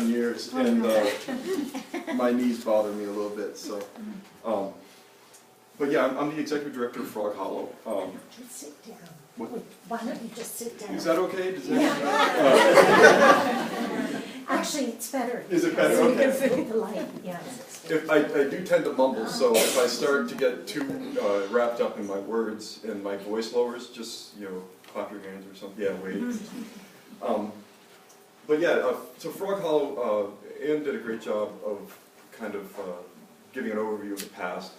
7 years, and my knees bother me a little bit. So, but yeah, I'm the executive director of Frog Hollow. Just sit down. What? Why don't you just sit down? Is that okay? Does that, Actually, it's better. Is it better? So you Okay. can feel the light, yes. If I do tend to mumble, so if I start to get too wrapped up in my words and my voice lowers, just, you know, clap your hands or something. Yeah, wait. But yeah, so Frog Hollow, Ann did a great job of kind of giving an overview of the past.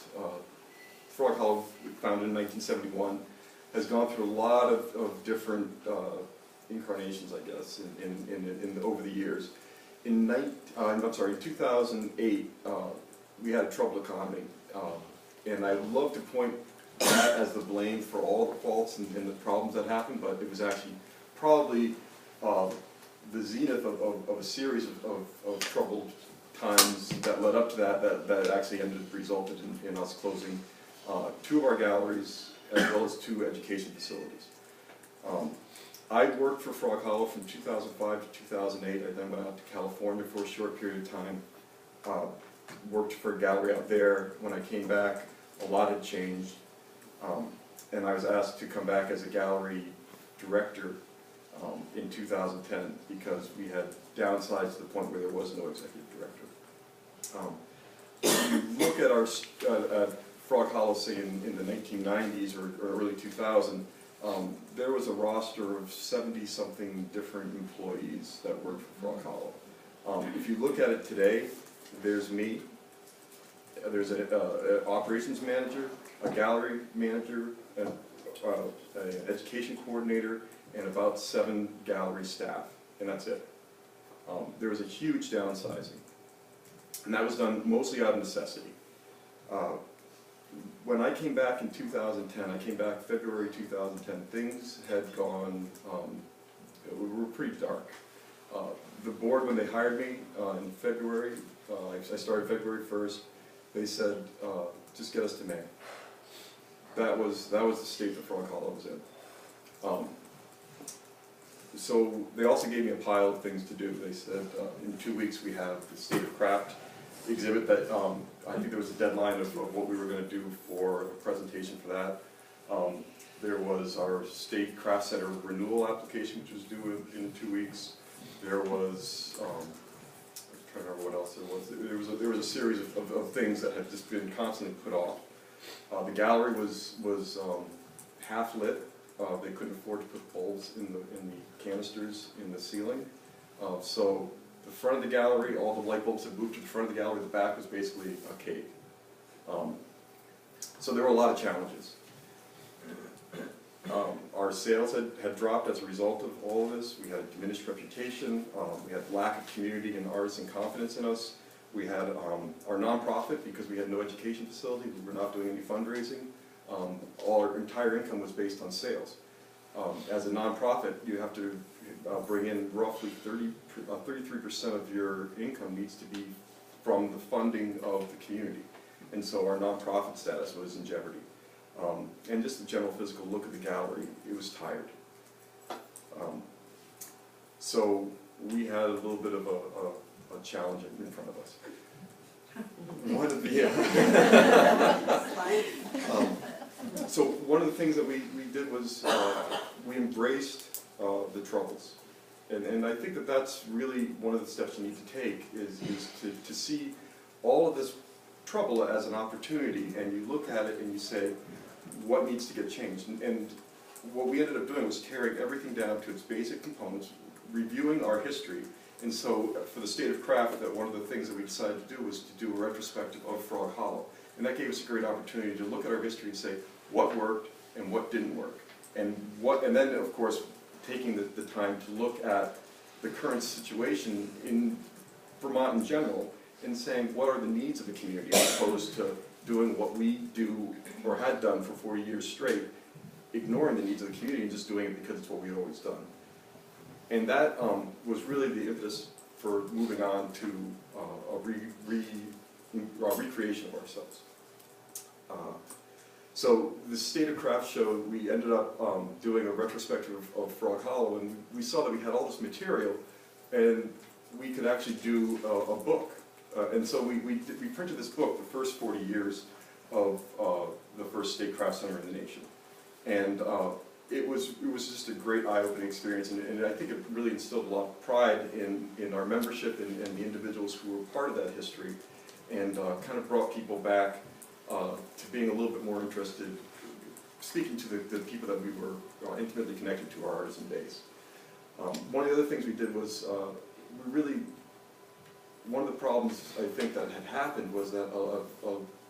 Frog Hollow, founded in 1971, has gone through a lot of different incarnations, I guess, over the years. In 2008, we had a troubled economy, and I love to point that as the blame for all the faults and the problems that happened, but it was actually probably the zenith of a series of troubled times that led up to that actually resulted in us closing 2 of our galleries as well as 2 education facilities. I worked for Frog Hollow from 2005 to 2008. I then went out to California for a short period of time. Worked for a gallery out there. When I came back, a lot had changed. And I was asked to come back as a gallery director in 2010 because we had downsized to the point where there was no executive director. If you look at our Frog Hollow, say in the 1990s or early 2000, there was a roster of 70-something different employees that worked for Frog Hollow. If you look at it today, there's me, there's an operations manager, a gallery manager, an education coordinator, and about 7 gallery staff, and that's it. There was a huge downsizing, and that was done mostly out of necessity. When I came back in 2010, I came back February 2010, things had gone, we were pretty dark. The board, when they hired me in February, I started February 1st, they said, just get us to May. That was the state that Frog Hollow was in. So they also gave me a pile of things to do. They said, in 2 weeks we have the State of Craft exhibit that I think there was a deadline of what we were going to do for a presentation for that. There was our State Craft Center renewal application, which was due in 2 weeks. There was, I'm trying to remember what else there was. There was a series of things that had just been constantly put off. The gallery was half lit. They couldn't afford to put bulbs in the canisters in the ceiling. So the front of the gallery, all the light bulbs had moved to the front of the gallery. The back was basically a cave. So there were a lot of challenges. Our sales had dropped as a result of all of this. We had a diminished reputation. We had lack of community and artisan confidence in us. We had our nonprofit, because we had no education facility. We were not doing any fundraising. Our entire income was based on sales. As a nonprofit, you have to bring in roughly 33% of your income needs to be from the funding of the community. And so our nonprofit status was in jeopardy. And just the general physical look of the gallery, it was tired. So we had a little bit of a challenge in front of us. So one of the things that we did was we embraced the troubles. And I think that that's really one of the steps you need to take is to see all of this trouble as an opportunity, and you look at it and you say, what needs to get changed? And what we ended up doing was tearing everything down to its basic components, reviewing our history. And so for the State of Craft, that one of the things that we decided to do was to do a retrospective of Frog Hollow. And that gave us a great opportunity to look at our history and say what worked and what didn't work. And then, of course, taking the time to look at the current situation in Vermont in general and saying what are the needs of the community as opposed to doing what we do or had done for 40 years straight, ignoring the needs of the community and just doing it because it's what we had always done. And that was really the impetus for moving on to a recreation of ourselves. So the State of Craft show, we ended up doing a retrospective of Frog Hollow, and we saw that we had all this material, and we could actually do a book. And so we printed this book, the first 40 years of the first state craft center in the nation. And it was just a great eye-opening experience, and I think it really instilled a lot of pride in our membership and the individuals who were part of that history, and kind of brought people back to being a little bit more interested, speaking to the people that we were intimately connected to, our artisan base. One of the other things we did was, one of the problems I think that had happened was that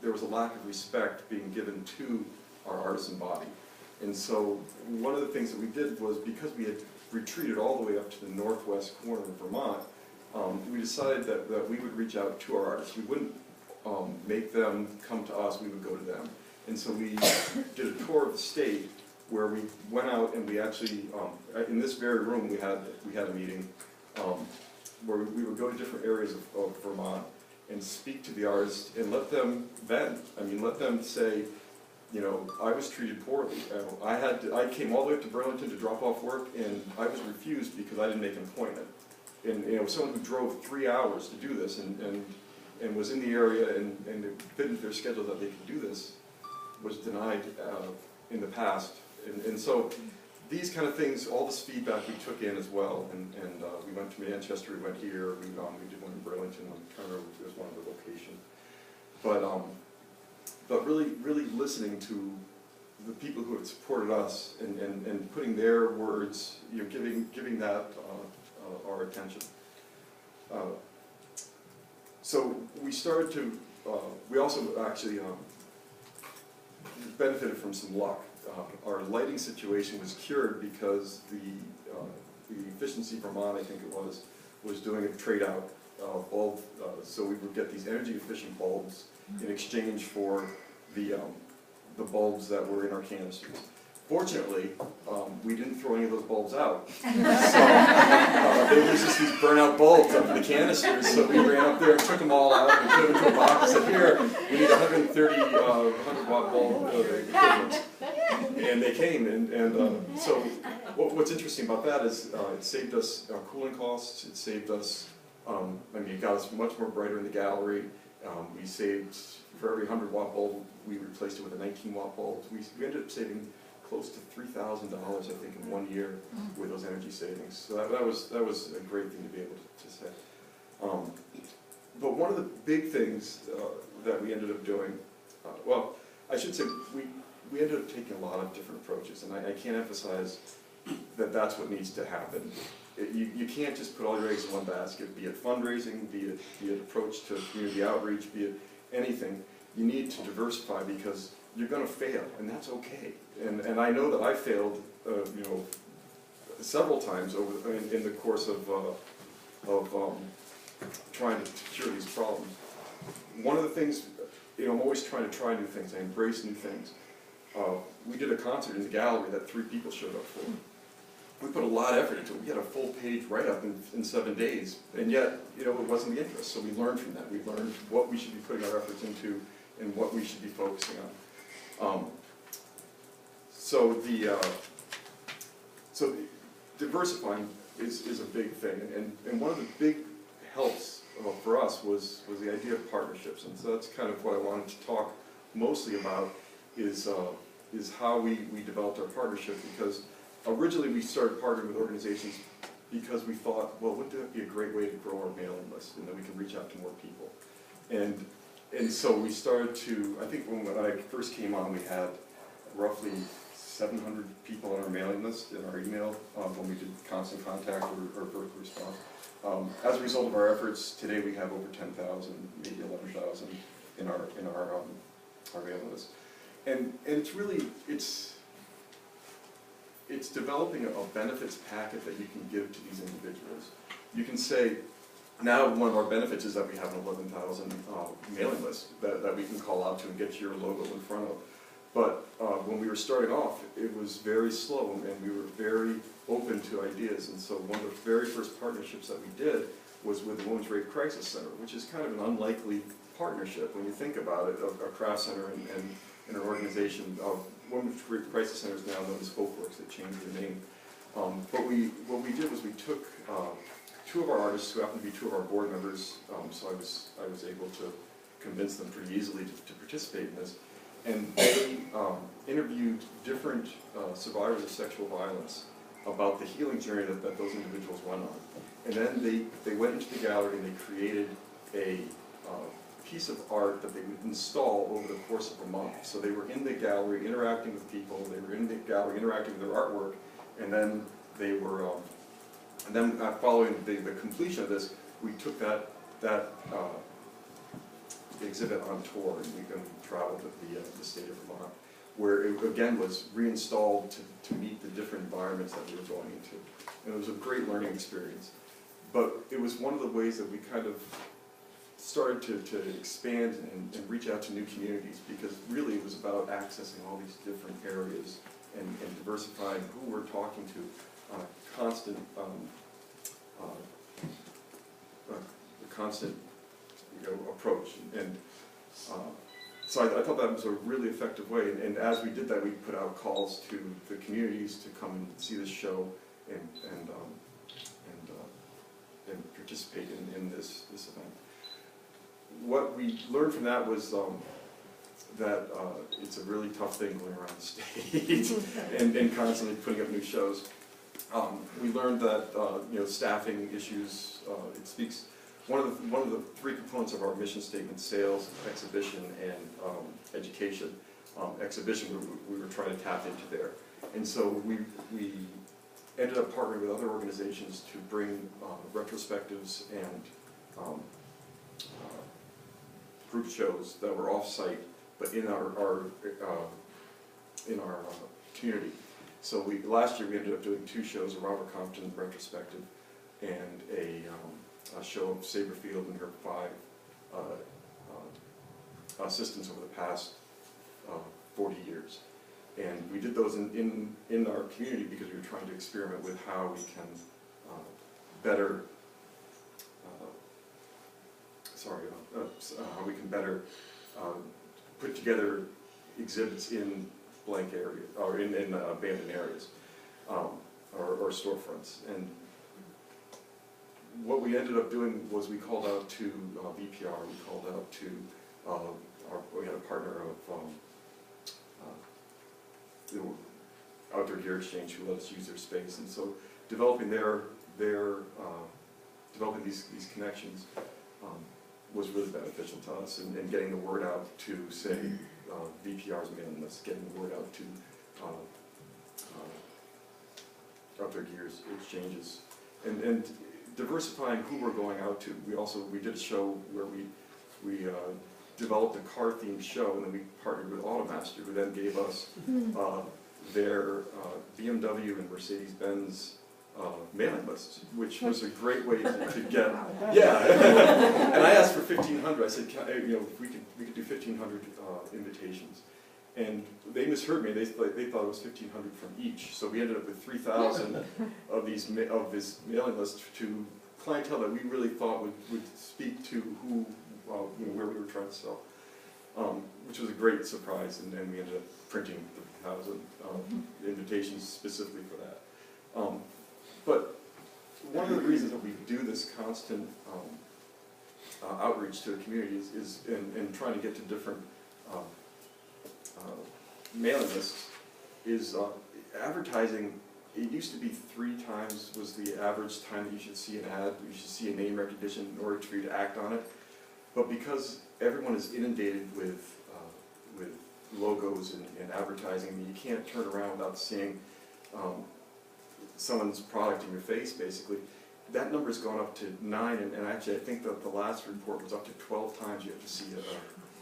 there was a lack of respect being given to our artisan body. And so one of the things that we did was, because we had retreated all the way up to the northwest corner of Vermont, we decided that we would reach out to our artists. We wouldn't make them come to us, we would go to them. And so we did a tour of the state where we went out and we actually, in this very room, we had a meeting where we would go to different areas of Vermont and speak to the artists and let them vent. I mean, let them say, you know, I was treated poorly. I came all the way up to Burlington to drop off work, and I was refused because I didn't make an appointment. And you know, someone who drove 3 hours to do this and was in the area and it fit into their schedule that they could do this was denied in the past. And so these kind of things, all this feedback we took in as well, and we went to Manchester, we went here, we did one in Burlington, I'm trying to remember if there's one other location. But really listening to the people who had supported us and putting their words, you know, giving that our attention. So we started to, we also actually benefited from some luck. Our lighting situation was cured because the Efficiency Vermont, I think it was doing a trade-out bulb, so we would get these energy-efficient bulbs in exchange for the bulbs that were in our canisters. Fortunately, we didn't throw any of those bulbs out. So there was just these burnout bulbs up in the canisters, so we ran up there and took them all out and put them into a box and said, here, we need 130 100-watt bulb equivalents. And they came, and so what's interesting about that is it saved us cooling costs, it saved us, I mean, it got us much more brighter in the gallery. We saved, for every 100-watt bulb, we replaced it with a 19-watt bulb. We ended up saving close to $3,000, I think, in 1 year with those energy savings. So that was a great thing to be able to say. But one of the big things that we ended up doing, well, I should say we ended up taking a lot of different approaches, and I can't emphasize that that's what needs to happen. You can't just put all your eggs in one basket, be it fundraising, be it approach to community outreach, be it anything. You need to diversify because you're going to fail, and that's okay. And I know that I failed, you know, several times in the course of trying to cure these problems. One of the things, you know, I'm always trying to try new things. I embrace new things. We did a concert in the gallery that 3 people showed up for. We put a lot of effort into it. We had a full page write-up in 7 days, and yet, you know, it wasn't the interest. So we learned from that. We learned what we should be putting our efforts into and what we should be focusing on. So diversifying is a big thing, and one of the big helps for us was the idea of partnerships, and so that's kind of what I wanted to talk mostly about is how we developed our partnership, because originally we started partnering with organizations because we thought, well, wouldn't that be a great way to grow our mailing list, and that we can reach out to more people. And so we started to, I think when I first came on, we had roughly 700 people on our mailing list in our email when we did constant contact or vertical response. As a result of our efforts, today we have over 10,000, maybe 11,000 in our mailing list. And it's really, it's developing a benefits packet that you can give to these individuals. You can say, now one of our benefits is that we have an 11,000 mailing list that we can call out to and get your logo in front of. But when we were starting off, it was very slow, and we were very open to ideas. And so one of the very first partnerships that we did was with the Women's Rape Crisis Center, which is kind of an unlikely partnership when you think about it, a craft center and an organization. Women's Rape Crisis Center is now known as HopeWorks. They changed their name. But what we did was we took two of our artists who happened to be two of our board members, so I was able to convince them pretty easily to participate in this. And they interviewed different survivors of sexual violence about the healing journey that those individuals went on. And then they went into the gallery and they created a piece of art that they would install over the course of a month. So they were in the gallery interacting with people, they were in the gallery interacting with their artwork, and then they were, following the completion of this, we took that exhibit on tour, and we traveled the state of Vermont, where it again was reinstalled to meet the different environments that we were going into. And it was a great learning experience. But it was one of the ways that we kind of started to expand and reach out to new communities, because really it was about accessing all these different areas and diversifying who we're talking to on a constant, approach. So I thought that was a really effective way. And as we did that, we put out calls to the communities to come and see this show and participate in this event. What we learned from that was that it's a really tough thing going around the state and constantly putting up new shows. We learned that staffing issues. It speaks one of the three components of our mission statement: sales, exhibition, and education. Exhibition we were trying to tap into there, and so we ended up partnering with other organizations to bring retrospectives and group shows that were off-site, but in our community. So last year we ended up doing two shows: a Robert Compton retrospective and a show of Sabre Field and her 5 assistants over the past 40 years. And we did those in our community because we were trying to experiment with how we can better put together exhibits in blank areas, or in abandoned areas, or storefronts. And what we ended up doing was we called out to VPR, we called out to we had a partner of the Outdoor Gear Exchange who let us use their space, and so developing developing these connections was really beneficial to us, and getting the word out to, say, VPR's mailing list, getting the word out to Outdoor Gear's exchanges, and diversifying who we're going out to. We did a show where we developed a car-themed show, and then we partnered with Automaster, who then gave us their BMW and Mercedes-Benz mailing lists, which was a great way to get, yeah. And I asked for 1,500. I said, if we could do 1,500 invitations, and they misheard me. They thought it was 1,500 from each. So we ended up with 3,000 of this mailing list to clientele that we really thought would speak to who, where we were trying to sell, which was a great surprise. And then we ended up printing 3,000 invitations specifically for that. But one of the reasons that we do this constant outreach to the communities is in trying to get to different mailing lists is advertising. It used to be 3 times was the average time that you should see an ad, you should see a name recognition in order for you to act on it. But because everyone is inundated with logos and advertising, I mean, you can't turn around without seeing someone's product in your face, basically. That number's gone up to 9, and actually I think that the last report was up to 12 times you have to see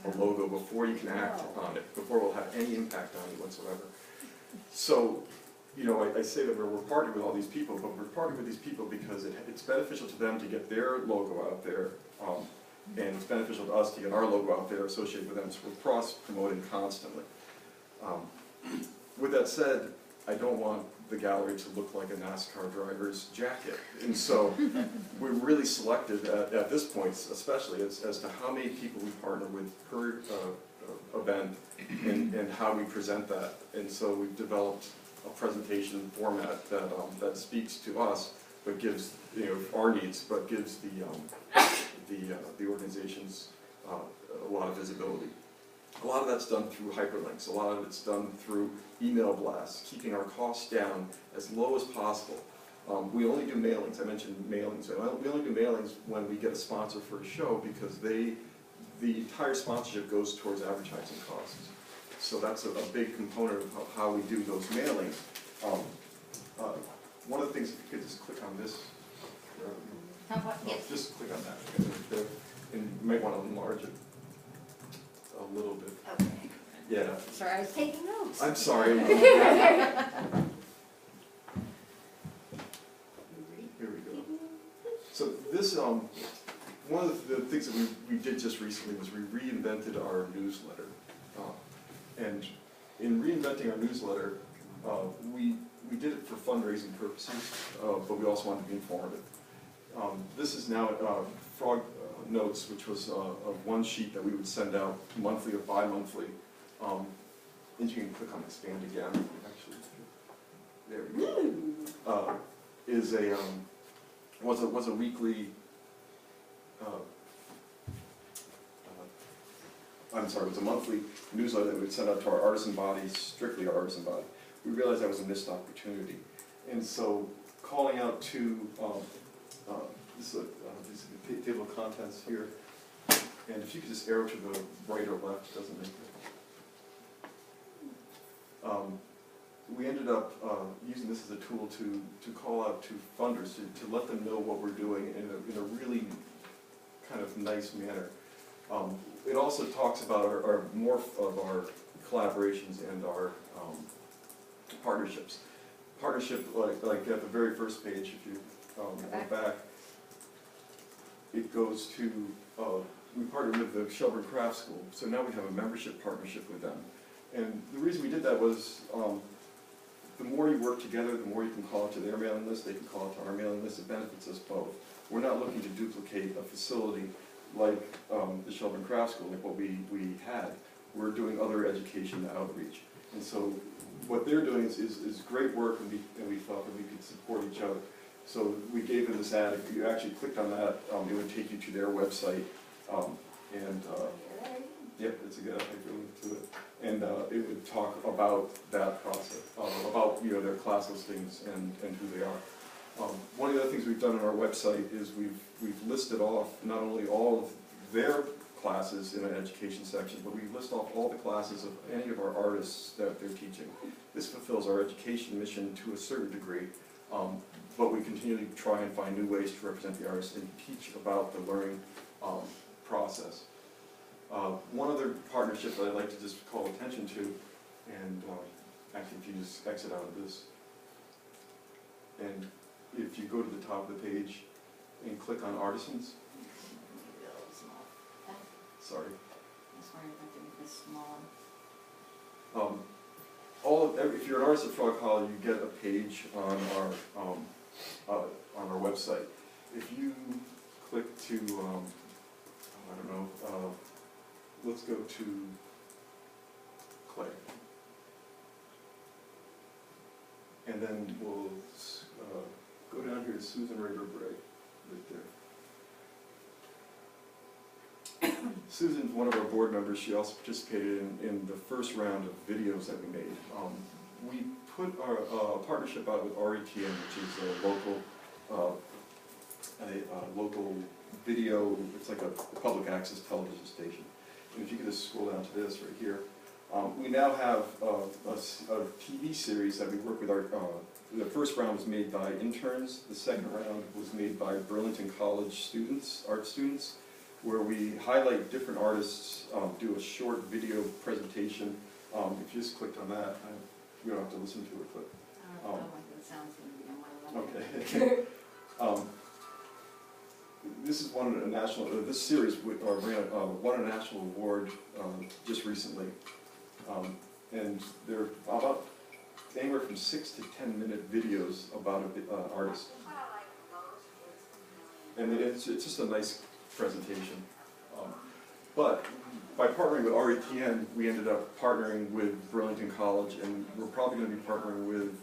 a logo before you can act on it, before it will have any impact on you whatsoever. So, I say that we're partnered with all these people, but we're partnered with these people because it's beneficial to them to get their logo out there, and it's beneficial to us to get our logo out there associated with them, so we're cross-promoting constantly. With that said, I don't want the gallery to look like a NASCAR driver's jacket, and so we're really selective at this point, especially as to how many people we partner with per event and how we present that. And so we've developed a presentation format that speaks to us, but gives our needs, but gives the organizations a lot of visibility. A lot of that's done through hyperlinks. A lot of it's done through email blasts, keeping our costs down as low as possible. We only do mailings. I mentioned mailings. We only do mailings when we get a sponsor for a show because the entire sponsorship goes towards advertising costs. So that's a big component of how we do those mailings. One of the things, if you could just click on this. Yes. Just click on that. And you might want to enlarge it a little bit. Okay. Yeah. Sorry, I was taking notes. I'm sorry. Here we go. So this, one of the things that we did just recently was we reinvented our newsletter. And in reinventing our newsletter, we did it for fundraising purposes, but we also wanted to be informative. This is now Frog Notes, which was a one sheet that we would send out monthly or bi-monthly. And you can click on expand again, actually. There we go. Was a weekly, I'm sorry, it was a monthly newsletter that we would send out to our artisan body, strictly our artisan body. We realized that was a missed opportunity. And so calling out to, this is a table of contents here, and if you could just arrow to the right or left, it doesn't make it. We ended up using this as a tool to call out to funders, to let them know what we're doing in a really kind of nice manner. It also talks about our more of our collaborations and our partnerships. Partnership, like at the very first page, if you go back, it goes to, we partnered with the Shelburne Craft School, so now we have a membership partnership with them. And the reason we did that was, the more you work together, the more you can call out to their mailing list, they can call out to our mailing list, it benefits us both. We're not looking to duplicate a facility like the Shelburne Craft School, like what we had. We're doing other education outreach. And so what they're doing is great work, and we thought that we could support each other. So we gave them this ad. If you actually clicked on that, it would take you to their website. Yep, it's a good link to it. And it would talk about that process, about their class listings and who they are. One of the other things we've done on our website is we've listed off not only all of their classes in an education section, but we list off all the classes of any of our artists that they're teaching. This fulfills our education mission to a certain degree, but we continually try and find new ways to represent the artists and teach about the learning process. One other partnership that I'd like to just call attention to, and actually if you just exit out of this, and if you go to the top of the page and click on artisans, sorry. If you're an artist at Frog Hollow, you get a page on our website. If you click to, I don't know, let's go to Clay. And then we'll go down here to Susan Rager Bray, right there. Susan's one of our board members. She also participated in the first round of videos that we made. We put our partnership out with RETN, which is a local video, it's like a public access television station. And if you could just scroll down to this right here, we now have a TV series that we work with the first round was made by interns, the second round was made by Burlington College students, art students, where we highlight different artists, do a short video presentation. If you just clicked on that, you don't have to listen to it, but. It sounds going to be on my level. Okay. This is this series won a national award just recently. And they're about anywhere from 6 to 10 minute videos about an artist. And it's just a nice presentation. But by partnering with RETN, we ended up partnering with Burlington College, and we're probably going to be partnering with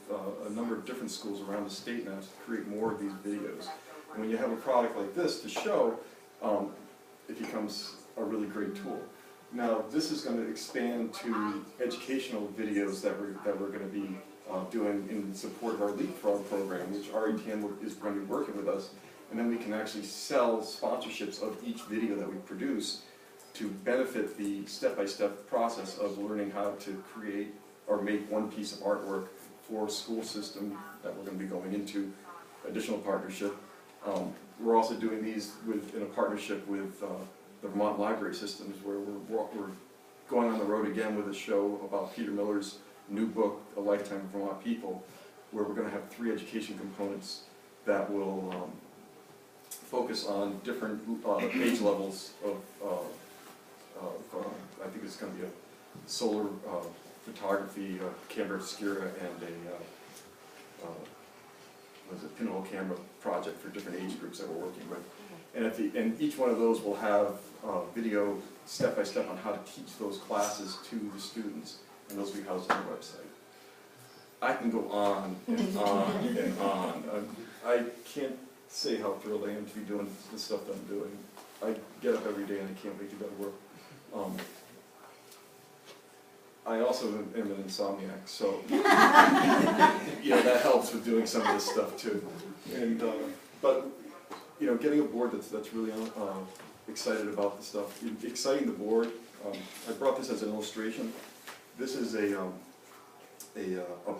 a number of different schools around the state now to create more of these videos. And when you have a product like this to show, it becomes a really great tool. Now, this is going to expand to educational videos that we're going to be doing in support of our Leapfrog program, which RETN is going to be working with us, and then we can actually sell sponsorships of each video that we produce to benefit the step-by-step process of learning how to create or make one piece of artwork for a school system that we're going to be going into, additional partnership. We're also doing these in a partnership with the Vermont Library Systems, where we're going on the road again with a show about Peter Miller's new book, A Lifetime of Vermont People, where we're going to have 3 education components that will focus on different age levels of I think it's going to be a solar photography, camera obscura, and a pinhole camera project for different age groups that we're working with. And each one of those will have video step-by-step on how to teach those classes to the students, and those will be housed on the website. I can go on and on and on. I can't say how thrilled I am to be doing the stuff that I'm doing. I get up every day and I can't wait to go to work. I also am an insomniac, so that helps with doing some of this stuff too. And but getting a board that's really excited about the stuff, exciting the board. I brought this as an illustration. This is a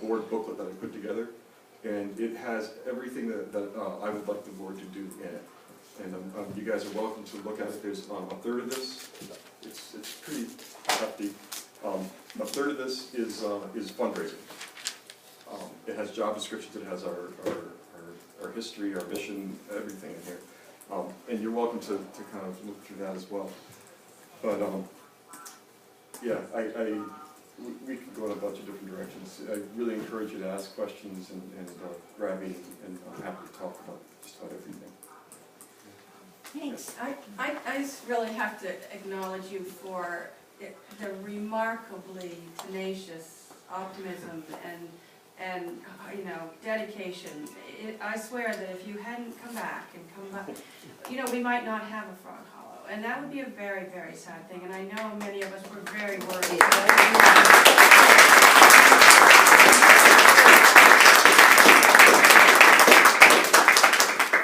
board booklet that I put together, and it has everything that I would like the board to do in it. And you guys are welcome to look at it. There's a third of this. It's pretty hefty. A third of this is fundraising. It has job descriptions. It has our history, our mission, everything in here. And you're welcome to kind of look through that as well. But yeah, we could go in a bunch of different directions. I really encourage you to ask questions and grab me, and I'm happy to talk about just about everything. Thanks. I just really have to acknowledge you for the remarkably tenacious optimism and dedication. I swear that if you hadn't come back and come back, we might not have a Frog Hollow, and that would be a very, very sad thing. And I know many of us were very worried.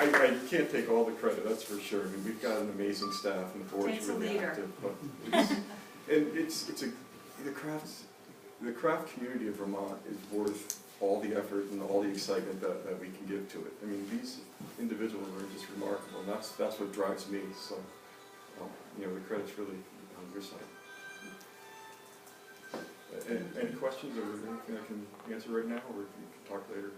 I can't take all the credit, that's for sure. I mean, we've got an amazing staff, and the board's Takes a really leader. active. But the craft community of Vermont is worth all the effort and all the excitement that we can give to it. I mean, these individuals are just remarkable, and that's what drives me. So, the credit's really on your side. Any questions or anything I can answer right now, or you can talk later?